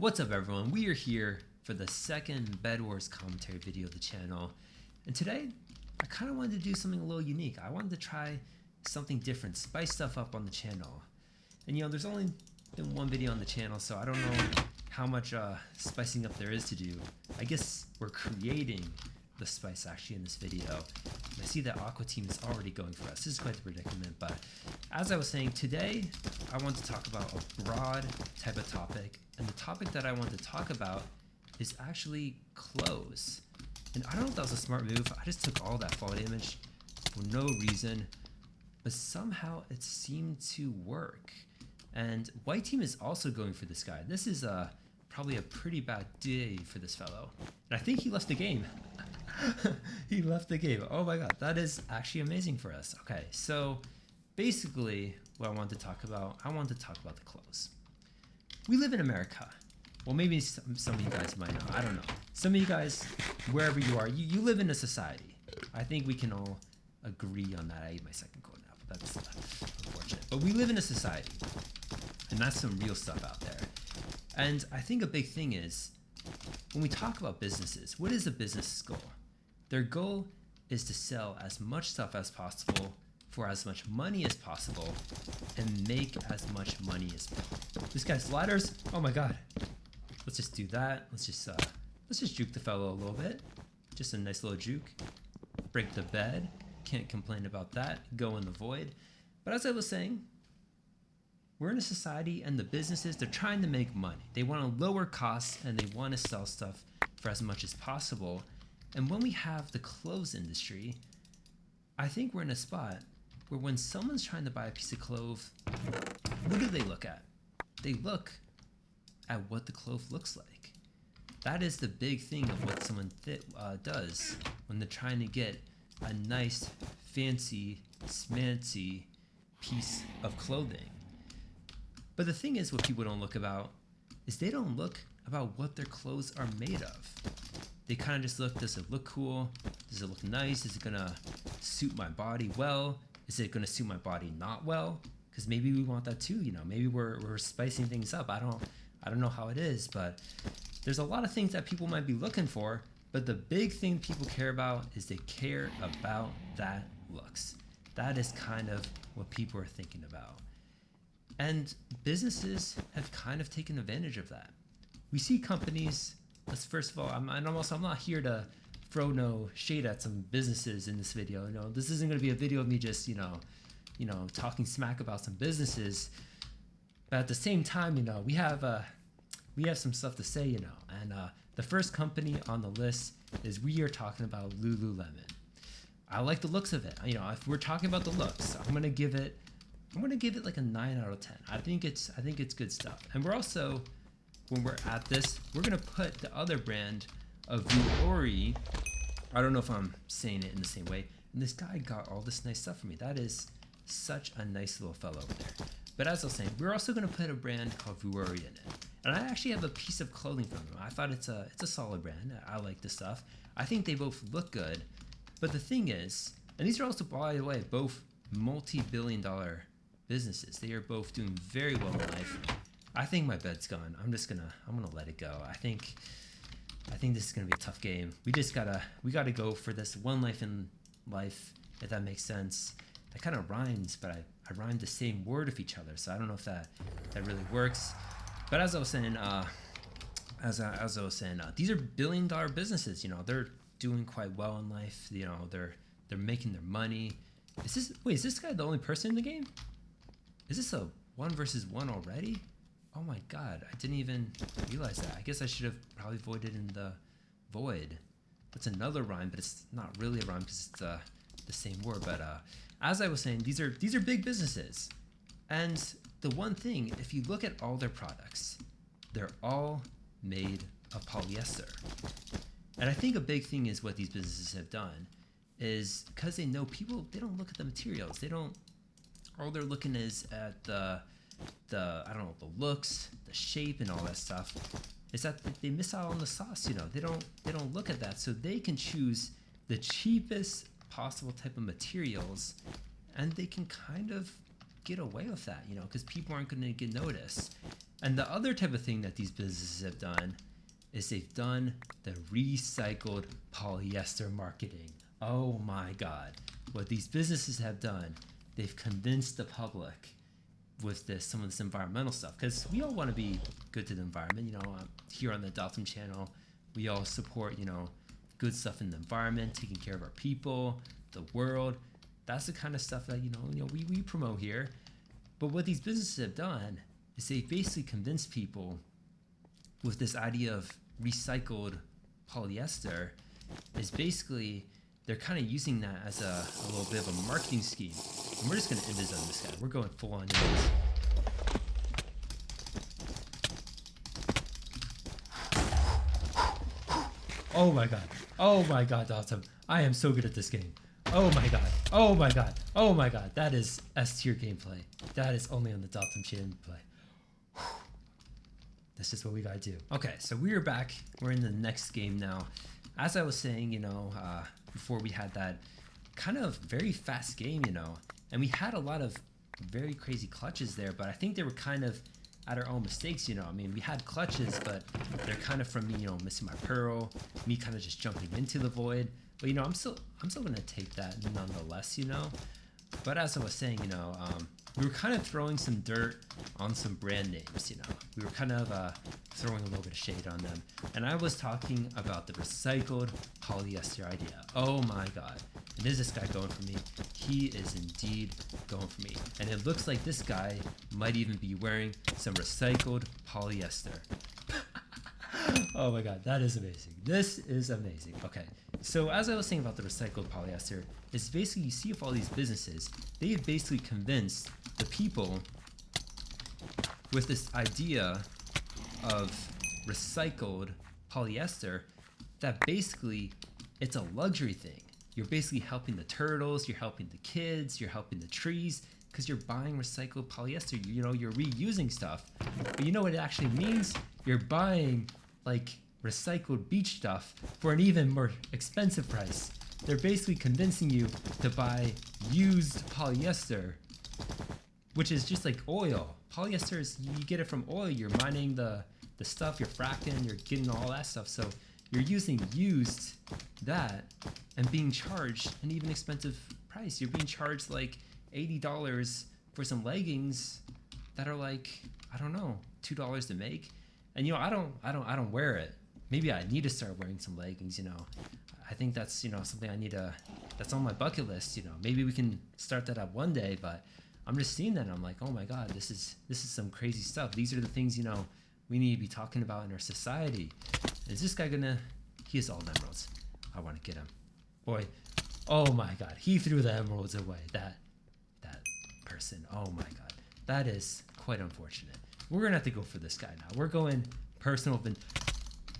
What's up everyone, we are here for the second Bedwars commentary video of the channel, and today I kind of wanted to do something a little unique. I wanted to try something different, spice stuff up on the channel. And there's only been one video on the channel, so I don't know how much spicing up there is to do. I guess we're creating the spice actually in this video. And I see that Aqua Team is already going for us. This is quite the predicament, but as I was saying, today I want to talk about a broad type of topic, and the topic that I want to talk about is actually clothes. And I don't know if that was a smart move. I just took all that fall damage for no reason, but somehow it seemed to work. And White Team is also going for this guy. This is probably a pretty bad day for this fellow. And I think he left the game. He left the game. Oh my god, that is actually amazing for us. Okay, so basically what I want to talk about, the clothes. We live in America. Well, maybe some of you guys might know. I don't know. Some of you guys, wherever you are, you live in a society. I think we can all agree on that. I ate my second quote now, but that's unfortunate. But we live in a society, and that's some real stuff out there. And I think a big thing is, when we talk about businesses, what is a business's goal? Their goal is to sell as much stuff as possible for as much money as possible and make as much money as possible. This guy's ladders, oh my god. Let's just do that. Let's just juke the fellow a little bit. Just a nice little juke. Break the bed. Can't complain about that. Go in the void. But as I was saying, we're in a society, and the businesses, they're trying to make money. They want to lower costs, and they want to sell stuff for as much as possible. And when we have the clothes industry, I think we're in a spot where when someone's trying to buy a piece of cloth, what do they look at? They look at what the cloth looks like. That is the big thing of what someone does when they're trying to get a nice, fancy, smancy piece of clothing. But the thing is, what people don't look about is they don't look about what their clothes are made of. They kind of just look, does it look cool? Does it look nice? Is it gonna suit my body well? Is it gonna suit my body not well? Because maybe we want that too, maybe we're spicing things up. I don't know how it is, but there's a lot of things that people might be looking for, but the big thing people care about is they care about that looks. That is kind of what people are thinking about. And businesses have kind of taken advantage of that. We see companies, first of all, I'm not here to throw no shade at some businesses in this video. This isn't going to be a video of me just, talking smack about some businesses. But at the same time, we have some stuff to say, and the first company on the list is, we are talking about Lululemon. I like the looks of it. If we're talking about the looks, I'm gonna give it like a 9 out of 10. I think it's good stuff. And we're also, when we're at this, we're gonna put the other brand of Vuori. I don't know if I'm saying it in the same way. And this guy got all this nice stuff for me. That is such a nice little fellow over there. But as I was saying, we're also gonna put a brand called Vuori in it. And I actually have a piece of clothing from them. I thought it's a solid brand. I like the stuff. I think they both look good. But the thing is, and these are also, by the way, both multi-billion-dollar businesses. They are both doing very well in life. I think my bed's gone. I'm gonna let it go. I think this is gonna be a tough game. We gotta go for this one life in life, if that makes sense. That kind of rhymes, but I rhymed the same word with each other, so I don't know if that really works. But as I was saying, these are billion-dollar businesses. They're doing quite well in life. They're making their money. Is this guy the only person in the game? Is this a 1 versus 1 already? Oh my god, I didn't even realize that. I guess I should have probably voided in the void. That's another rhyme, but it's not really a rhyme because it's the same word. But as I was saying, these are big businesses. And the one thing, if you look at all their products, they're all made of polyester. And I think a big thing is what these businesses have done is, because they know people, they don't look at the materials. All they're looking is at the looks, the shape, and all that stuff. Is that they miss out on the sauce. They don't look at that, so they can choose the cheapest possible type of materials, and they can kind of get away with that, because people aren't going to get noticed. And the other type of thing that these businesses have done is they've done the recycled polyester marketing. Oh my God. What these businesses have done, they've convinced the public with some of this environmental stuff, because we all want to be good to the environment. You know, here on the Daltohm channel, we all support, you know, good stuff in the environment, taking care of our people, the world. That's the kind of stuff that, you know, we promote here. But what these businesses have done is they basically convinced people with this idea of recycled polyester is basically they're kind of using that as a little bit of a marketing scheme. And we're just going to invis on this guy. We're going full on invis. Oh my God. Oh my God, Daltohm. I am so good at this game. Oh my God. Oh my God. Oh my God. That is S tier gameplay. That is only on the Daltohm channel play. That's just what we gotta do. Okay, so we're back. We're in the next game now. As I was saying, you know, before we had that kind of very fast game, you know, and we had a lot of very crazy clutches there, but I think they were kind of at our own mistakes, you know. I mean, we had clutches, but they're kind of from me, you know, missing my pearl, me kind of just jumping into the void. But, you know, I'm still gonna take that nonetheless, you know. But as I was saying, you know, we were kind of throwing some dirt on some brand names, you know. We were kind of throwing a little bit of shade on them. And I was talking about the recycled polyester idea. Oh my God. And is this guy going for me? He is indeed going for me. And it looks like this guy might even be wearing some recycled polyester. Oh my God, that is amazing. This is amazing. Okay, so as I was saying about the recycled polyester, it's basically, you see with all these businesses, they have basically convinced the people with this idea of recycled polyester that basically it's a luxury thing. You're basically helping the turtles, you're helping the kids, you're helping the trees, because you're buying recycled polyester. You know, you're reusing stuff. But you know what it actually means? You're buying like recycled beach stuff for an even more expensive price. They're basically convincing you to buy used polyester, which is just like oil. Polyester is, you get it from oil. You're mining the stuff, you're fracking, you're getting all that stuff. So you're using used that and being charged an even expensive price. You're being charged like $80 for some leggings that are like, I don't know, $2 to make. And you know, I don't wear it. Maybe I need to start wearing some leggings, you know. I think that's, you know, something I need to, that's on my bucket list, you know. Maybe we can start that up one day, but I'm just seeing that and I'm like, oh my God, this is some crazy stuff. These are the things, you know, we need to be talking about in our society. Is this guy gonna, he has all the emeralds. I want to get him. Boy, oh my God, he threw the emeralds away. That person, oh my God. That is quite unfortunate. We're gonna have to go for this guy now. We're going personal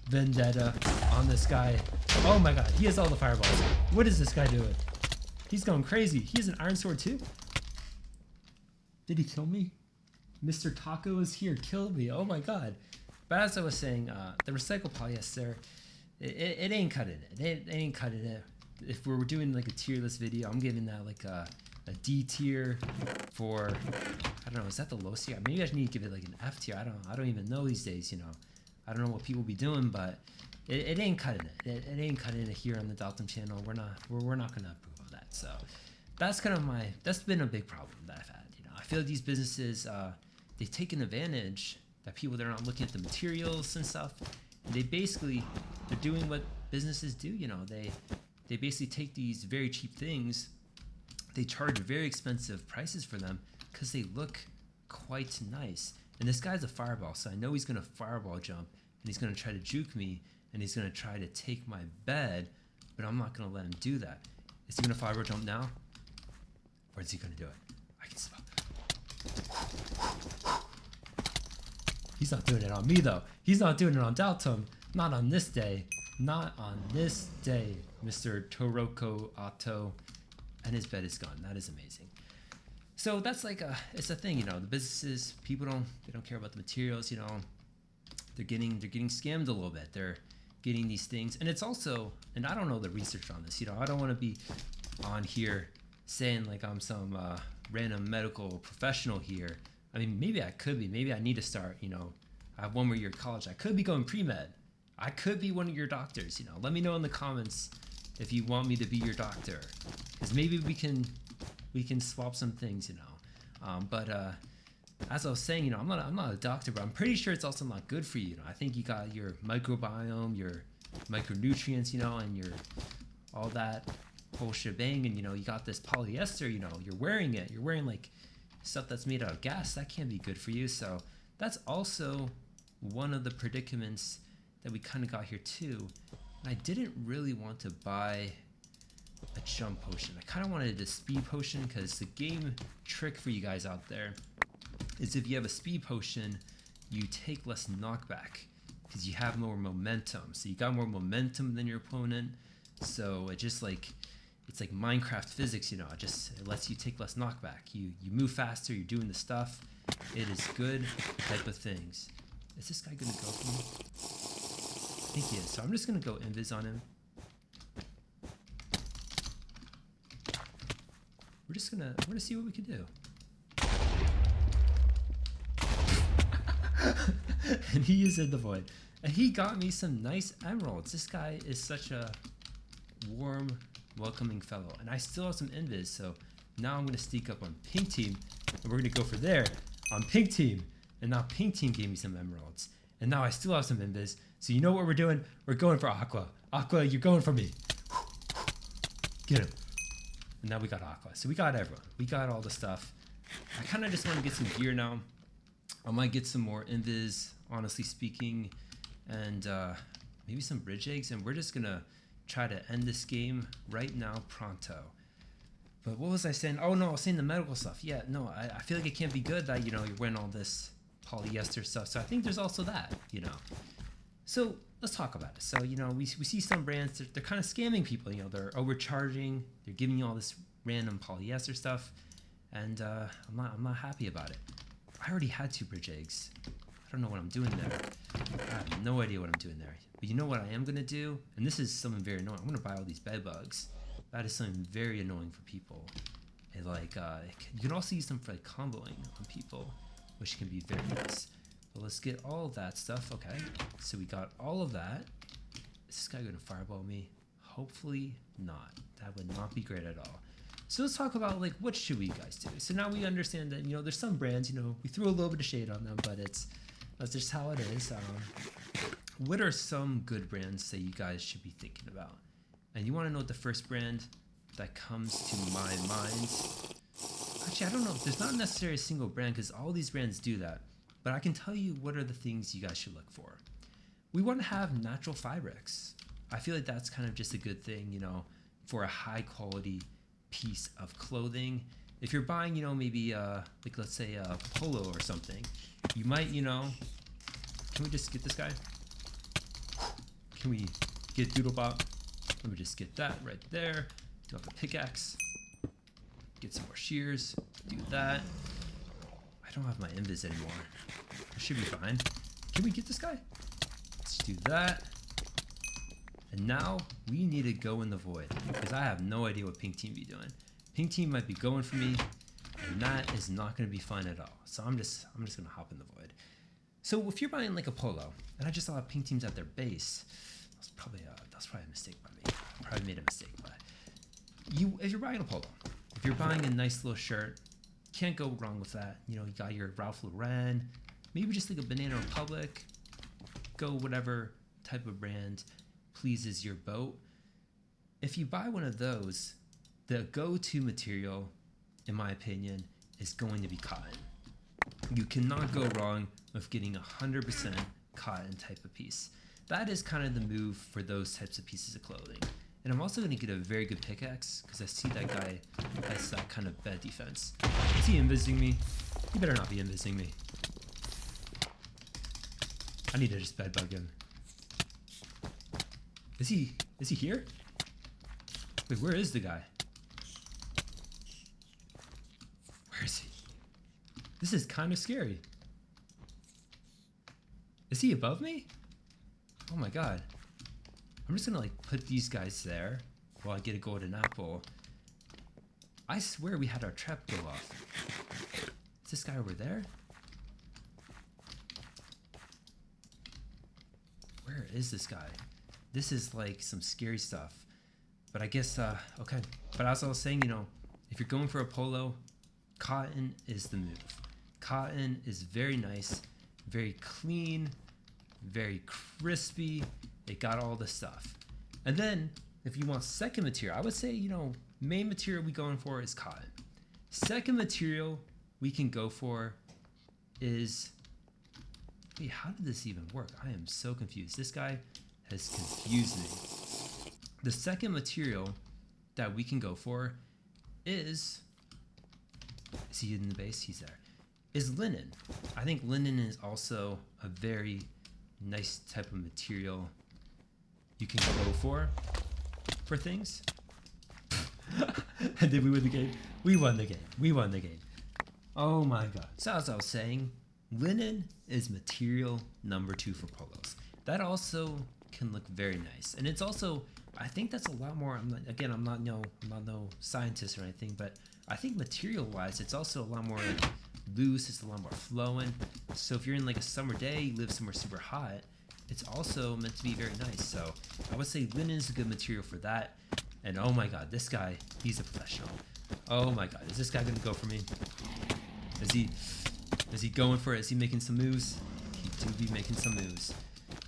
vendetta on this guy. Oh my God, he has all the fireballs. What is this guy doing? He's going crazy. He has an iron sword too. Did he kill me? Mr. Taco is here, killed me. Oh my God. But as I was saying, the recycled polyester, it ain't cutting it. It ain't cutting it. If we were doing like a tier list video, I'm giving that like a D tier for, I don't know, is that the lowest tier? Maybe I need to give it like an F tier. I don't even know these days, you know. I don't know what people be doing, but it ain't cutting it. It ain't cutting it here on the Daltohm channel. We're not gonna approve of that. So that's kind of that's been a big problem that I've had. You know, I feel like these businesses, they've taken advantage that people, they're not looking at the materials and stuff. And they're doing what businesses do. You know, they basically take these very cheap things. They charge very expensive prices for them because they look quite nice. And this guy's a fireball, so I know he's going to fireball jump, and he's going to try to juke me, and he's going to try to take my bed, but I'm not going to let him do that. Is he going to fireball jump now? Or is he going to do it? I can smell it. He's not doing it on me, though. He's not doing it on Daltohm. Not on this day. Not on this day, Mr. Toroko Otto. And his bed is gone. That is amazing. So that's like it's a thing, you know. The businesses, people don't care about the materials, you know. They're getting scammed a little bit. They're getting these things, and it's also, and I don't know the research on this, you know. I don't want to be on here saying like I'm some random medical professional here, I mean, maybe I could be. Maybe I need to start, you know, I have one more year of college. I could be going pre-med. I could be one of your doctors, you know. Let me know in the comments if you want me to be your doctor. Because maybe we can swap some things, you know. But as I was saying, you know, I'm not a doctor, but I'm pretty sure it's also not good for you. You know, I think you got your microbiome, your micronutrients, you know, and your all that whole shebang, and you know, you got this polyester, you know, you're wearing it. You're wearing like stuff that's made out of gas. That can't be good for you. So that's also one of the predicaments that we kind of got here too. And I didn't really want to buy a jump potion. I kind of wanted a speed potion because the game trick for you guys out there is if you have a speed potion, you take less knockback because you have more momentum. So you got more momentum than your opponent. So it just like, it's like Minecraft physics, you know, it lets you take less knockback. You move faster, you're doing the stuff. It is good type of things. Is this guy gonna go for me? I think he is. So I'm just gonna go invis on him. We're gonna see what we can do. And he is in the void. And he got me some nice emeralds. This guy is such a warm, welcoming fellow. And I still have some invis, so now I'm gonna sneak up on pink team and we're gonna go for there on pink team. And now pink team gave me some emeralds. And now I still have some invis. So you know what we're doing? We're going for aqua. Aqua, you're going for me. Get him. And now we got aqua. So we got everyone. We got all the stuff. I kind of just want to get some gear now. I might get some more invis, honestly speaking, and maybe some bridge eggs. And we're just going to try to end this game right now, pronto. But what was I saying? Oh, no, I was saying the medical stuff. Yeah, no, I feel like it can't be good that, you know, you're wearing all this polyester stuff. So I think there's also that, you know. So let's talk about it. So, you know, we see some brands, they're kind of scamming people. You know, they're overcharging. They're giving you all this random polyester stuff. And I'm not happy about it. I already had 2 bridge eggs. I don't know what I'm doing there. I have no idea what I'm doing there. But you know what I am going to do? And this is something very annoying. I'm going to buy all these bed bugs. That is something very annoying for people. And like, you can also use them for like comboing on people, which can be very nice. But let's get all of that stuff. Okay, so we got all of that. Is this guy going to fireball me? Hopefully not. That would not be great at all. So let's talk about like, what should we guys do? So now we understand that, you know, there's some brands, you know, we threw a little bit of shade on them, but that's just how it is. What are some good brands that you guys should be thinking about? And you want to know what the first brand that comes to my mind? Actually, I don't know. There's not necessarily a single brand because all these brands do that. But I can tell you what are the things you guys should look for. We want to have natural fabrics. I feel like that's kind of just a good thing, you know, for a high quality piece of clothing. If you're buying, you know, maybe like let's say a polo or something, you might, you know, can we just get this guy? Can we get Doodlebop? Let me just get that right there. Do have a pickaxe. Get some more shears. Do that. I don't have my invis anymore. I should be fine. Can we get this guy? Let's do that. And now we need to go in the void because I have no idea what pink team be doing. Pink team might be going for me, and that is not going to be fun at all. So I'm just gonna hop in the void. So if you're buying like a polo, and I just saw pink teams at their base, that's probably a mistake by me. I probably made a mistake, but if you're buying a polo, if you're buying a nice little shirt, can't go wrong with that. You know, you got your Ralph Lauren, maybe just like a Banana Republic. Go whatever type of brand pleases your boat. If you buy one of those, the go-to material, in my opinion, is going to be cotton. You cannot go wrong with getting 100% cotton type of piece. That is kind of the move for those types of pieces of clothing. And I'm also going to get a very good pickaxe because I see that guy has that kind of bad defense. Is he invising me? He better not be invising me. I need to just bed bug him. Is he here? Wait, where is the guy? Where is he? This is kind of scary. Is he above me? Oh my god. I'm just gonna like put these guys there while I get a golden apple. I swear we had our trap go off. Is this guy over there? where is this guy? This is like some scary stuff. But I guess, okay. But as I was saying, you know, if you're going for a polo, cotton is the move. Cotton is very nice, very clean, very crispy. It got all the stuff. And then if you want second material, I would say, you know, main material we going for is cotton. Second material we can go for is, wait, how did this even work? I am so confused. This guy has confused me. The second material that we can go for is he in the base? He's there. Is linen. I think linen is also a very nice type of material you can go for things. And did we win the game? We won the game. We won the game. Oh my god. So as I was saying, linen is material number 2 for polos. That also can look very nice. And it's also, I think that's a lot more, I'm not no scientist or anything, but I think material wise, it's also a lot more like loose, it's a lot more flowing. So if you're in like a summer day, you live somewhere super hot, it's also meant to be very nice. So I would say linen is a good material for that. And oh my god, this guy, he's a professional. Oh my god, is this guy gonna go for me? Is he going for it? Is he making some moves? He do be making some moves.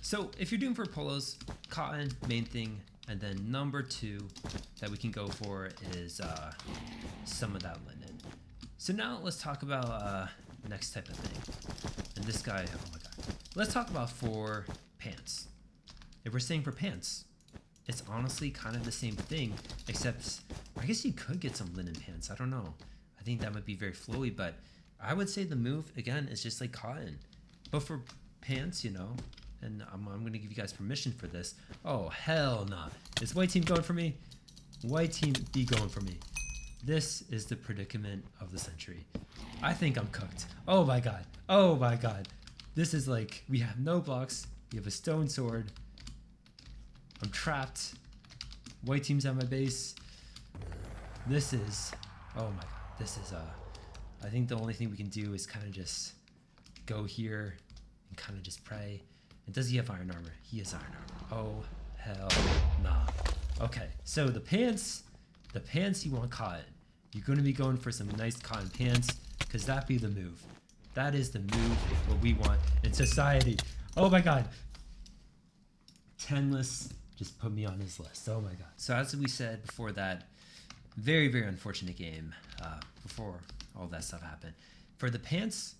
So if you're doing for polos, cotton, main thing, and then number 2 that we can go for is some of that linen. So now let's talk about next type of thing. And this guy, oh my god. Let's talk about for pants. If we're saying for pants, it's honestly kind of the same thing, except I guess you could get some linen pants. I don't know. I think that might be very flowy, but I would say the move, again, is just like cotton. But for pants, you know, and I'm going to give you guys permission for this. Oh, hell nah. Is white team going for me? White team be going for me. This is the predicament of the century. I think I'm cooked. Oh my god. Oh my god. This is like, we have no blocks. We have a stone sword. I'm trapped. White team's at my base. This is, oh my god. This is, I think the only thing we can do is kind of just go here and kind of just pray. And does he have iron armor? He has iron armor. Oh, hell nah. Okay, so the pants you want cotton. You're going to be going for some nice cotton pants because that be the move. That is the move, what we want in society. Oh my god. 10-less just put me on his list. Oh my god. So as we said before that, very, very unfortunate game before all that stuff happened. For the pants,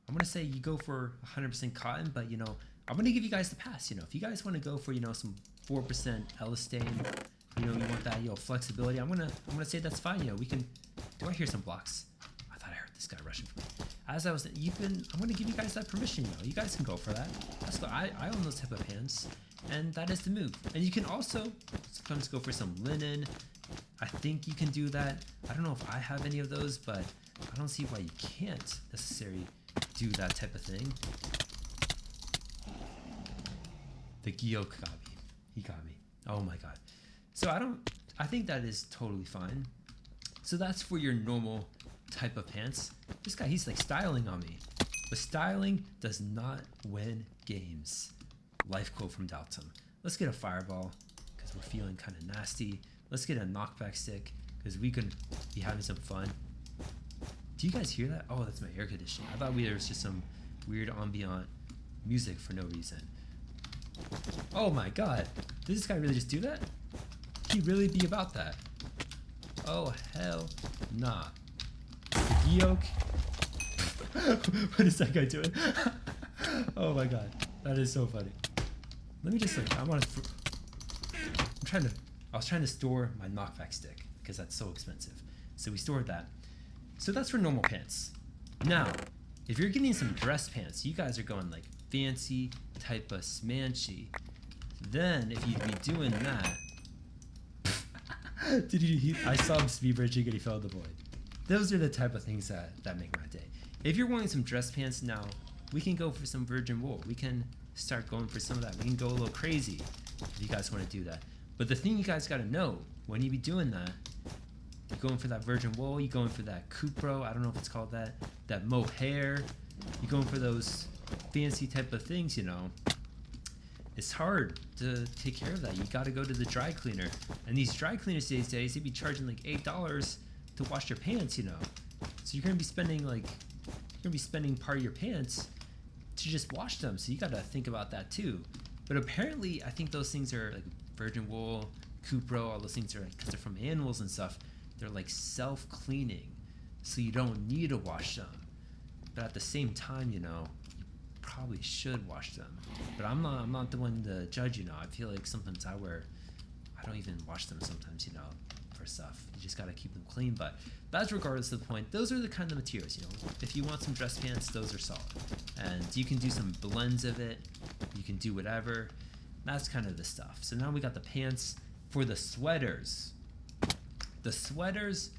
I'm going to say you go for 100% cotton, but you know, I'm going to give you guys the pass. You know, if you guys want to go for, you know, some 4% elastane, you know, you want that, you know, flexibility, I'm going to say that's fine. You know, we can, do I hear some blocks? I thought I heard this guy rushing for me. As I was, I'm going to give you guys that permission. You know, you guys can go for that. That's what I own those type of pants, and that is the move. And you can also sometimes go for some linen. I think you can do that. I don't know if I have any of those, but I don't see why you can't necessarily do that type of thing. The Gyok got me. He got me. Oh my god. So I think that is totally fine. So that's for your normal type of pants. This guy, he's like styling on me. But styling does not win games. Life quote from Daltohm. Let's get a fireball because we're feeling kind of nasty. Let's get a knockback stick because we could be having some fun. Do you guys hear that? Oh, that's my air conditioning. I thought there was just some weird ambient music for no reason. Oh my god. Did this guy really just do that? He really be about that? Oh, hell nah. The Gyok. What is that guy doing? Oh my god. That is so funny. Let me just like, I was trying to store my knockback stick because that's so expensive. So we stored that. So that's for normal pants. Now, if you're getting some dress pants, you guys are going like fancy type of smanchy. Then if you'd be doing that, I saw him speed bridging and he fell in the void. Those are the type of things that make my day. If you're wanting some dress pants now, we can go for some virgin wool. We can start going for some of that. We can go a little crazy if you guys want to do that. But the thing you guys got to know, when you be doing that, you're going for that virgin wool, you're going for that cupro, I don't know if it's called that mohair, you're going for those fancy type of things, you know. it's hard to take care of that. You got to go to the dry cleaner, and these dry cleaners these days, they'd be charging like $8 to wash your pants, you know. So you're gonna be spending part of your pants to just wash them. So you got to think about that too. But apparently, I think those things are like virgin wool, cupro, all those things are like, because they're from animals and stuff, they're like self-cleaning, so you don't need to wash them. But at the same time, you know, probably should wash them, but I'm not the one to judge, you know. I feel like sometimes I don't even wash them sometimes, you know, for stuff. You just gotta keep them clean. But that's regardless of the point. Those are the kind of materials, you know. If you want some dress pants, those are solid, and you can do some blends of it. You can do whatever. That's kind of the stuff. So now we got the pants. For the sweaters, the sweaters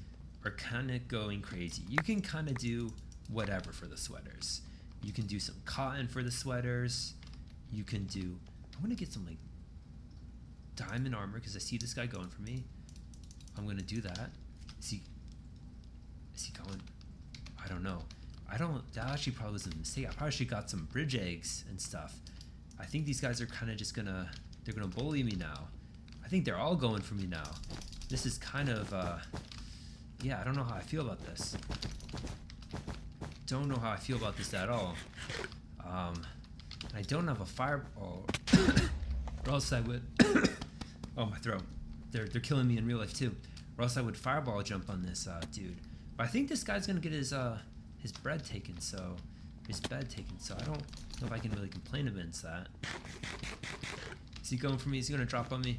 are kind of going crazy. You can kind of do whatever for the sweaters. You can do some cotton for the sweaters. You can do, I want to get some like diamond armor because I see this guy going for me. I'm going to do that. Is he going? I don't know. That actually probably was a mistake. I probably should have got some bridge eggs and stuff. I think these guys are kind of just they're gonna bully me now. I think they're all going for me now. This is kind of, yeah, I don't know how I feel about this. Don't know how I feel about this at all. I don't have a fireball, or else I would. Oh, my throat. They're killing me in real life too. Or else I would fireball jump on this dude. But I think this guy's gonna get his bread taken. So his bed taken. So I don't know if I can really complain against that. Is he going for me? Is he gonna drop on me?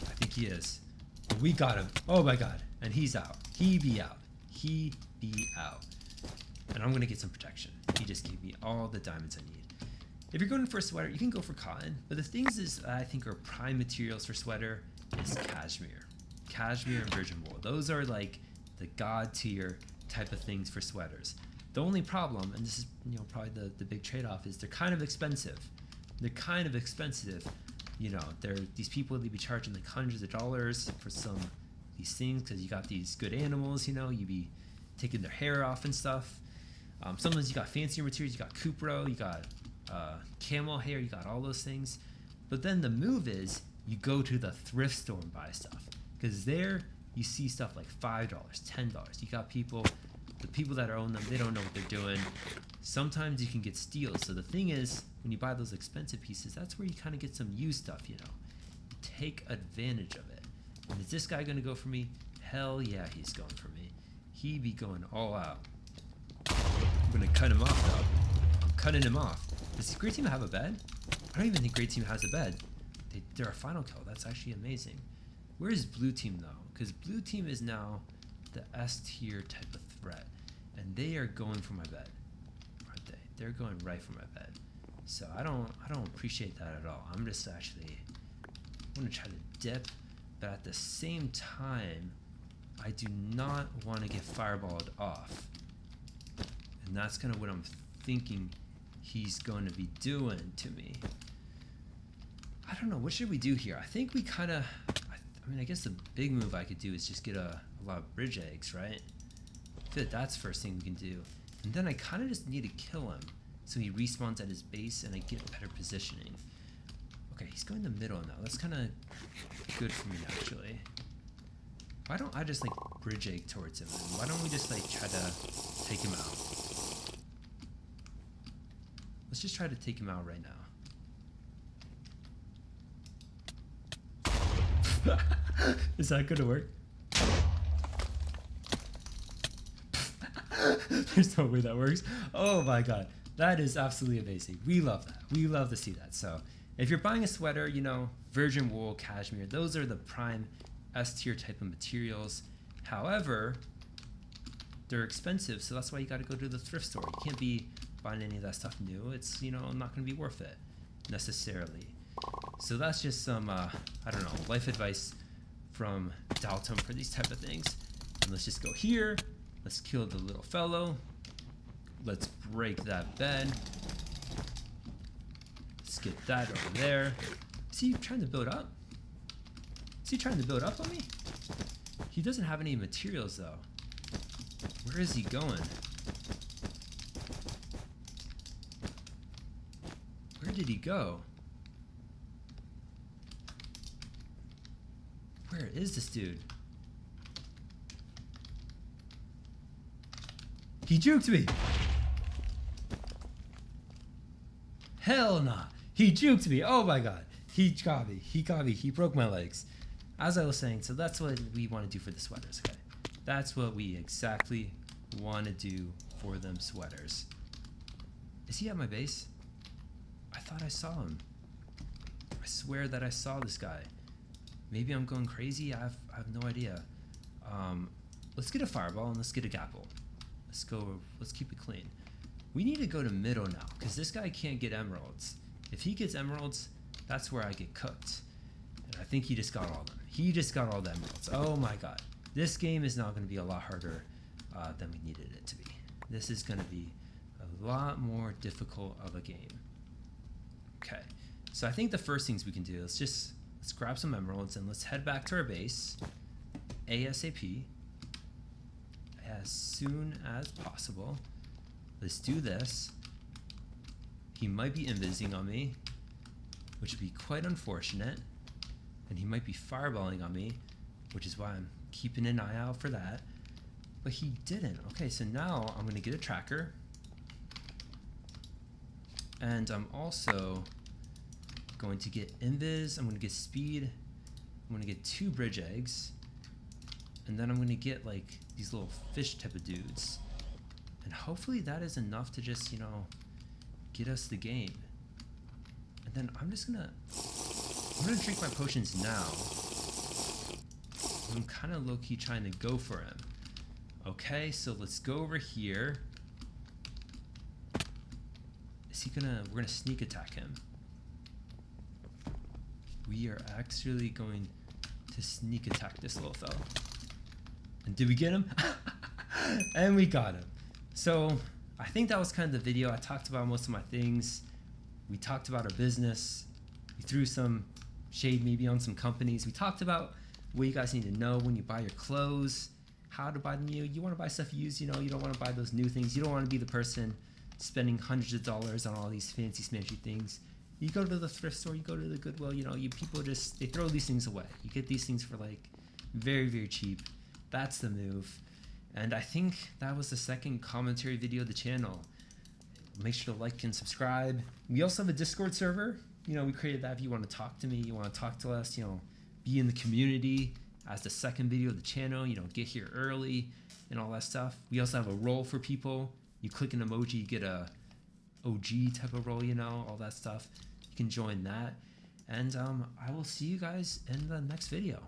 I think he is. But we got him. Oh my god. And he's out. He be out. He be out. And I'm gonna get some protection. He just gave me all the diamonds I need. If you're going for a sweater, you can go for cotton. But the things I think are prime materials for sweater is cashmere. Cashmere and virgin wool. Those are like the god tier type of things for sweaters. The only problem, and this is, you know, probably the big trade-off, is they're kind of expensive. They're kind of expensive. You know, these people, they be charging like hundreds of dollars for these things because you got these good animals, you know, you be taking their hair off and stuff. Sometimes you got fancier materials, you got cupro, you got camel hair, you got all those things. But then the move is you go to the thrift store and buy stuff, because there you see stuff like $5, $10. You got the people that own them, they don't know what they're doing. Sometimes you can get steals. So the thing is, when you buy those expensive pieces, that's where you kind of get some used stuff, you know. Take advantage of it. And is this guy going to go for me? Hell yeah, he's going for me. He be going all out. I'm going to cut him off, though. I'm cutting him off. Does Great Team have a bed? I don't even think Great Team has a bed. They're a final kill. That's actually amazing. Where is Blue Team, though? Because Blue Team is now the S tier type of threat. And they are going for my bed. Aren't they? They're going right for my bed. So I don't appreciate that at all. I'm just actually, I want to try to dip, but at the same time, I do not want to get fireballed off. And that's kind of what I'm thinking he's going to be doing to me. I don't know, what should we do here? I think we kind of, I mean, I guess the big move I could do is just get a lot of bridge eggs, right? I feel like that's the first thing we can do. And then I kind of just need to kill him so he respawns at his base and I get better positioning. Okay, he's going in the middle now. That's kind of good for me, actually. Why don't I just, like, bridge egg towards him? Why don't we just, like, try to take him out? Let's just try to take him out right now. Is that gonna work? There's no way that works. Oh my god. That is absolutely amazing. We love that. We love to see that. So if you're buying a sweater, you know, virgin wool, cashmere, those are the prime S tier type of materials. However, they're expensive, so that's why you got to go to the thrift store. You can't be buying any of that stuff new. It's, you know, not going to be worth it necessarily. So that's just some, I don't know, life advice from Daltohm for these type of things. And let's just go here. Let's kill the little fellow. Let's break that bed. Let's get that over there. Is he trying to build up? Is he trying to build up on me? He doesn't have any materials though. Where is he going? Where did he go? Where is this dude? He juked me. Hell nah. He juked me. Oh my god. He got me. He got me. He broke my legs. As I was saying, so that's what we want to do for the sweaters, okay? That's what we exactly want to do for them sweaters. Is he at my base? I thought I saw him. I swear that I saw this guy. Maybe I'm going crazy. I have no idea. Let's get a fireball and let's get a gapple. Let's keep it clean. We need to go to middle now because this guy can't get emeralds. If he gets emeralds, that's where I get cooked. And I think he just got all of them. He just got all the emeralds. Oh my god. This game is now going to be a lot harder than we needed it to be. This is going to be a lot more difficult of a game. Okay. So I think the first things we can do is let's grab some emeralds and let's head back to our base ASAP. As soon as possible. Let's do this. He might be invising on me, which would be quite unfortunate. And he might be fireballing on me, which is why I'm keeping an eye out for that. But he didn't. Okay, so now I'm going to get a tracker. And I'm also going to get invis. I'm going to get speed. I'm going to get 2 bridge eggs. And then I'm going to get like these little fish type of dudes. And hopefully that is enough to just, you know, get us the game. And then I'm gonna drink my potions now. I'm kind of low-key trying to go for him. Okay, so let's go over here. We're gonna sneak attack him. We are actually going to sneak attack this little fella. And did we get him? And we got him. So I think that was kind of the video. I talked about most of my things. We talked about our business. We threw some shade maybe on some companies. We talked about what you guys need to know when you buy your clothes, how to buy them new. You want to buy stuff used, you know, you don't want to buy those new things. You don't want to be the person spending hundreds of dollars on all these fancy smashy things. You go to the thrift store, you go to the Goodwill, you know, people just, they throw these things away. You get these things for like very, very cheap. That's the move. And I think that was the second commentary video of the channel. Make sure to like and subscribe. We also have a Discord server. You know, we created that if you want to talk to me, you want to talk to us, you know, be in the community as the second video of the channel, you know, get here early and all that stuff. We also have a role for people. You click an emoji, you get a OG type of role, you know, all that stuff. You can join that. And I will see you guys in the next video.